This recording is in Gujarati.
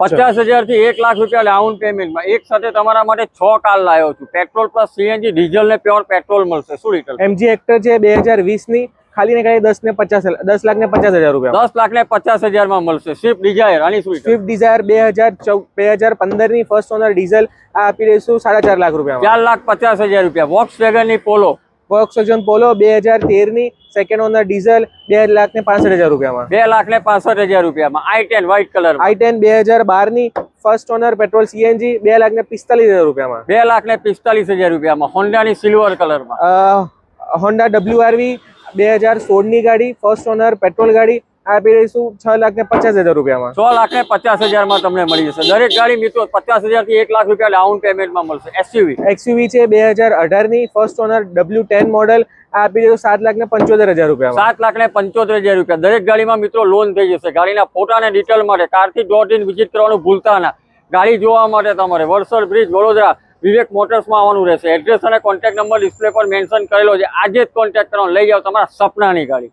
50,000 થી 1 લાખ રૂપિયા ડાઉન પેમેન્ટમાં એક સાથે તમારા માટે 6 કાર લાવ્યો છું। પેટ્રોલ પ્લસ સીએનજી ડીઝલ ને પ્યોર પેટ્રોલ મળશે। શું ડિટેલ? MG હેક્ટર છે 2020 ની, ખાલી ને ખાલી 10,50,000 રૂપિયા, 10,50,000 માં મળશે। સ્વિફ્ટ ડિઝાયર આની શું? સ્વિફ્ટ ડિઝાયર 2015 ની ફર્સ્ટ ઓનર ડીઝલ આ આપી દઈશું 4.5 લાખ રૂપિયા, 4,50,000 રૂપિયા। વોક્સવેગન ની પોલો, વોક્સવેગન પોલો 2013 ની સેકન્ડ ઓનર ડીઝલ 2,65,000 રૂપિયામાં, 2,65,000 રૂપિયામાં। i10 વ્હાઇટ કલર, i10 2012 ની ફર્સ્ટ ઓનર પેટ્રોલ સીએનજી 2,45,000 રૂપિયામાં, 2,45,000 રૂપિયામાં। હોન્ડા ની સિલ્વર કલરમાં, હોન્ડા WRV 2016 ની ગાડી ફર્સ્ટ ઓનર પેટ્રોલ ગાડી આપી દઈશું 6,50,000 રૂપિયામાં, 6,50,000 માં તમને મળી જશે। દરેક ગાડી મિત્રો 50,000 થી 1 લાખ રૂપિયા ડાઉન પેમેન્ટમાં મળશે। XUV છે 2018 ની ફર્સ્ટ ઓનર W10 મોડલ આપી દઈશું 7,75,000 રૂપિયામાં, 7,75,000 રૂપિયા। દરેક ગાડીમાં મિત્રો લોન થઈ જશે। ગાડીના ફોટા અને ડિટેલ માટે કાર્તિક.in વિઝિટ કરવાનું ભૂલતા ના। ગાડી જોવા માટે તમારે વલસાડ બ્રિજ વડોદરા વિવેક મોટર્સમાં આવવાનું રહેશે। એડ્રેસ અને કોન્ટેક્ટ નંબર ડિસ્પ્લે પર મેન્શન કરેલો છે। આજે જ કોન્ટેક્ટ કરવાનો, લઈ જાઓ તમારા સપનાની ગાડી।